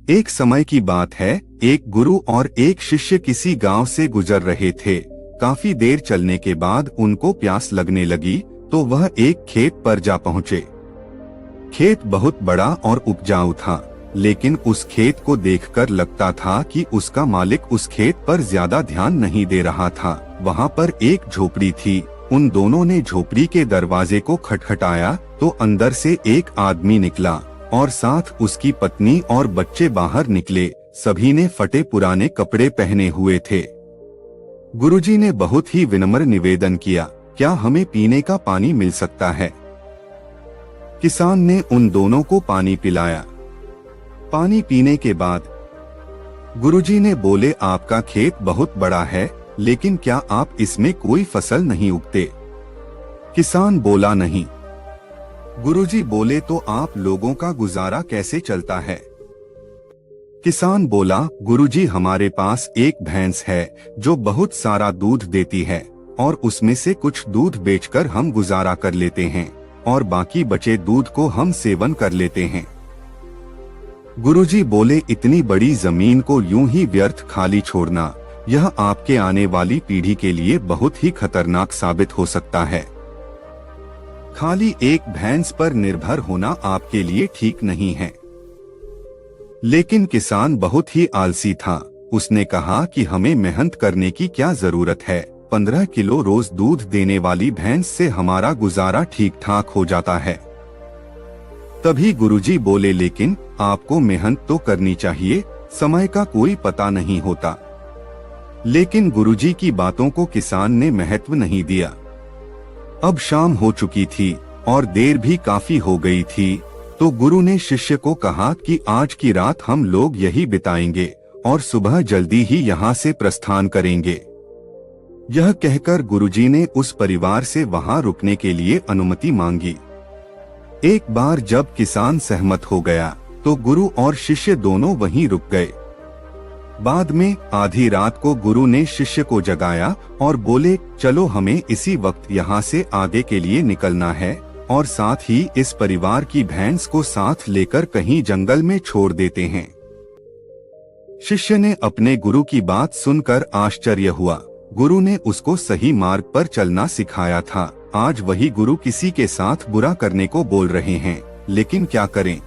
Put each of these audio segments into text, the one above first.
एक समय की बात है, एक गुरु और एक शिष्य किसी गांव से गुजर रहे थे। काफी देर चलने के बाद उनको प्यास लगने लगी तो वह एक खेत पर जा पहुँचे। खेत बहुत बड़ा और उपजाऊ था, लेकिन उस खेत को देखकर लगता था कि उसका मालिक उस खेत पर ज्यादा ध्यान नहीं दे रहा था। वहाँ पर एक झोपड़ी थी। उन दोनों ने झोपड़ी के दरवाजे को खटखटाया तो अंदर से एक आदमी निकला और साथ उसकी पत्नी और बच्चे बाहर निकले। सभी ने फटे पुराने कपड़े पहने हुए थे। गुरुजी ने बहुत ही विनम्र निवेदन किया, क्या हमें पीने का पानी मिल सकता है? किसान ने उन दोनों को पानी पिलाया। पानी पीने के बाद गुरुजी ने बोले, आपका खेत बहुत बड़ा है, लेकिन क्या आप इसमें कोई फसल नहीं उगते? किसान बोला, नहीं। गुरुजी बोले, तो आप लोगों का गुजारा कैसे चलता है? किसान बोला, गुरुजी हमारे पास एक भैंस है जो बहुत सारा दूध देती है और उसमें से कुछ दूध बेचकर हम गुजारा कर लेते हैं और बाकी बचे दूध को हम सेवन कर लेते हैं। गुरुजी बोले, इतनी बड़ी जमीन को यूं ही व्यर्थ खाली छोड़ना, यह आपके आने वाली पीढ़ी के लिए बहुत ही खतरनाक साबित हो सकता है। खाली एक भैंस पर निर्भर होना आपके लिए ठीक नहीं है। लेकिन किसान बहुत ही आलसी था। उसने कहा कि हमें मेहनत करने की क्या जरूरत है, 15 किलो रोज दूध देने वाली भैंस से हमारा गुजारा ठीक ठाक हो जाता है। तभी गुरुजी बोले, लेकिन आपको मेहनत तो करनी चाहिए, समय का कोई पता नहीं होता। लेकिन गुरुजी की बातों को किसान ने महत्व नहीं दिया। अब शाम हो चुकी थी और देर भी काफी हो गई थी, तो गुरु ने शिष्य को कहा कि आज की रात हम लोग यही बिताएंगे और सुबह जल्दी ही यहाँ से प्रस्थान करेंगे। यह कहकर गुरुजी ने उस परिवार से वहाँ रुकने के लिए अनुमति मांगी। एक बार जब किसान सहमत हो गया तो गुरु और शिष्य दोनों वहीं रुक गए। बाद में आधी रात को गुरु ने शिष्य को जगाया और बोले, चलो हमें इसी वक्त यहाँ से आगे के लिए निकलना है और साथ ही इस परिवार की भैंस को साथ लेकर कहीं जंगल में छोड़ देते हैं। शिष्य ने अपने गुरु की बात सुनकर आश्चर्य हुआ। गुरु ने उसको सही मार्ग पर चलना सिखाया था। आज वही गुरु किसी के साथ बुरा करने को बोल रहे हैं, लेकिन क्या करें,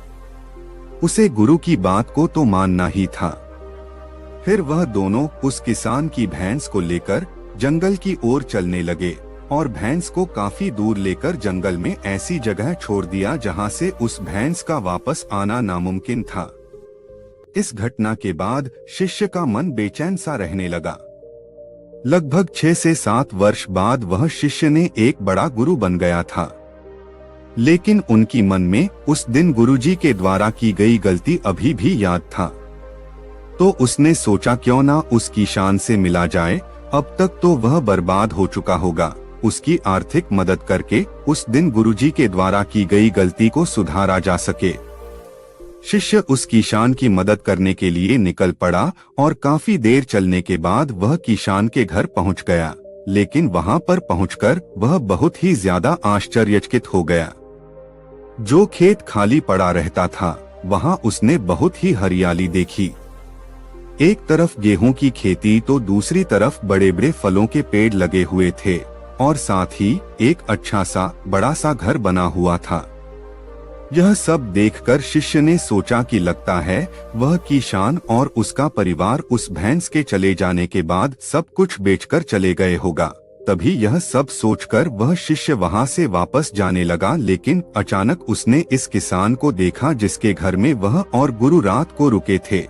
उसे गुरु की बात को तो मानना ही था। फिर वह दोनों उस किसान की भैंस को लेकर जंगल की ओर चलने लगे और भैंस को काफी दूर लेकर जंगल में ऐसी जगह छोड़ दिया जहां से उस भैंस का वापस आना नामुमकिन था। इस घटना के बाद शिष्य का मन बेचैन सा रहने लगा। लगभग 6 से 7 वर्ष बाद वह शिष्य ने एक बड़ा गुरु बन गया था, लेकिन उनकी मन में उस दिन गुरुजी के द्वारा की गई गलती अभी भी याद था। तो उसने सोचा, क्यों ना उसकी शान से मिला जाए, अब तक तो वह बर्बाद हो चुका होगा। उसकी आर्थिक मदद करके उस दिन गुरुजी के द्वारा की गई गलती को सुधारा जा सके। शिष्य उस किसान की मदद करने के लिए निकल पड़ा और काफी देर चलने के बाद वह किसान के घर पहुंच गया। लेकिन वहां पर पहुंचकर वह बहुत ही ज्यादा आश्चर्यचकित हो गया। जो खेत खाली पड़ा रहता था, वहां उसने बहुत ही हरियाली देखी। एक तरफ गेहूं की खेती तो दूसरी तरफ बड़े बड़े फलों के पेड़ लगे हुए थे और साथ ही एक अच्छा सा बड़ा सा घर बना हुआ था। यह सब देखकर शिष्य ने सोचा कि लगता है वह किसान और उसका परिवार उस भैंस के चले जाने के बाद सब कुछ बेचकर चले गए होगा। तभी यह सब सोचकर वह शिष्य वहां से वापस जाने लगा, लेकिन अचानक उसने इस किसान को देखा जिसके घर में वह और गुरु रात को रुके थे।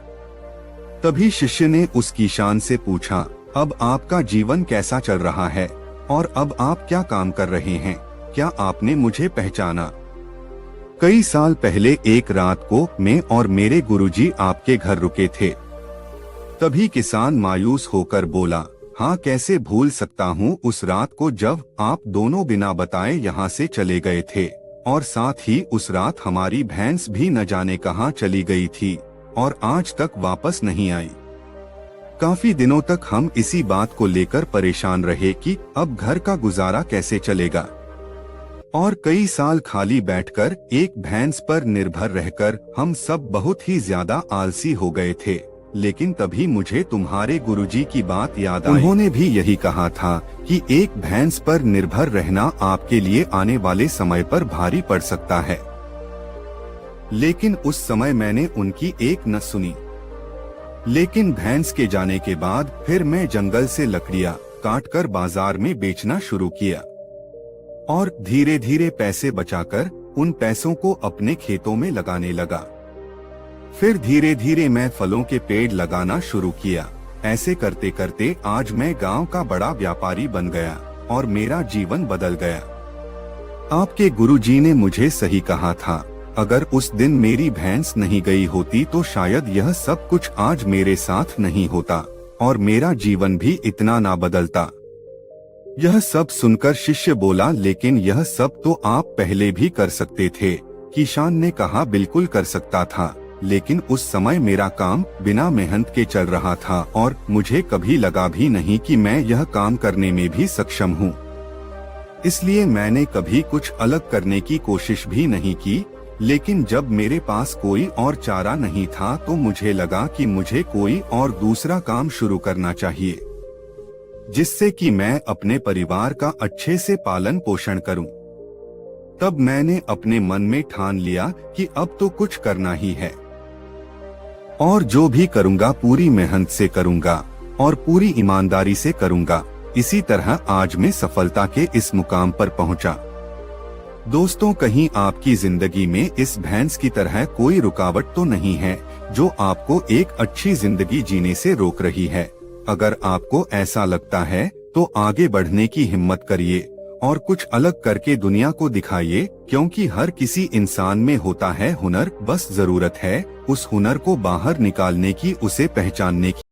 तभी शिष्य ने उस किसान से पूछा, अब आपका जीवन कैसा चल रहा है और अब आप क्या काम कर रहे हैं? क्या आपने मुझे पहचाना? कई साल पहले एक रात को मैं और मेरे गुरुजी आपके घर रुके थे। तभी किसान मायूस होकर बोला, हाँ, कैसे भूल सकता हूँ उस रात को जब आप दोनों बिना बताए यहाँ से चले गए थे और साथ ही उस रात हमारी भैंस भी न जाने कहाँ चली गई थी और आज तक वापस नहीं आई। काफी दिनों तक हम इसी बात को लेकर परेशान रहे कि अब घर का गुजारा कैसे चलेगा और कई साल खाली बैठकर एक भैंस पर निर्भर रहकर हम सब बहुत ही ज्यादा आलसी हो गए थे। लेकिन तभी मुझे तुम्हारे गुरुजी की बात याद आई। उन्होंने भी यही कहा था कि एक भैंस पर निर्भर रहना आपके लिए आने वाले समय पर भारी पड़ सकता है। लेकिन उस समय मैंने उनकी एक न सुनी। लेकिन भैंस के जाने के बाद फिर मैं जंगल से लकड़ियां काटकर बाजार में बेचना शुरू किया और धीरे धीरे पैसे बचाकर उन पैसों को अपने खेतों में लगाने लगा। फिर धीरे धीरे मैं फलों के पेड़ लगाना शुरू किया। ऐसे करते करते आज मैं गांव का बड़ा व्यापारी बन गया और मेरा जीवन बदल गया। आपके गुरुजी ने मुझे सही कहा था, अगर उस दिन मेरी भैंस नहीं गई होती तो शायद यह सब कुछ आज मेरे साथ नहीं होता और मेरा जीवन भी इतना ना बदलता। यह सब सुनकर शिष्य बोला, लेकिन यह सब तो आप पहले भी कर सकते थे। किसान ने कहा, बिल्कुल कर सकता था, लेकिन उस समय मेरा काम बिना मेहनत के चल रहा था और मुझे कभी लगा भी नहीं कि मैं यह काम करने में भी सक्षम हूँ। इसलिए मैंने कभी कुछ अलग करने की कोशिश भी नहीं की। लेकिन जब मेरे पास कोई और चारा नहीं था तो मुझे लगा कि मुझे कोई और दूसरा काम शुरू करना चाहिए, जिससे कि मैं अपने परिवार का अच्छे से पालन पोषण करूं। तब मैंने अपने मन में ठान लिया कि अब तो कुछ करना ही है और जो भी करूंगा पूरी मेहनत से करूंगा और पूरी ईमानदारी से करूंगा। इसी तरह आज मैं सफलता के इस मुकाम पर पहुंचा। दोस्तों, कहीं आपकी जिंदगी में इस भैंस की तरह कोई रुकावट तो नहीं है जो आपको एक अच्छी जिंदगी जीने से रोक रही है। अगर आपको ऐसा लगता है तो आगे बढ़ने की हिम्मत करिए और कुछ अलग करके दुनिया को दिखाइए, क्योंकि हर किसी इंसान में होता है हुनर, बस जरूरत है उस हुनर को बाहर निकालने की, उसे पहचानने की।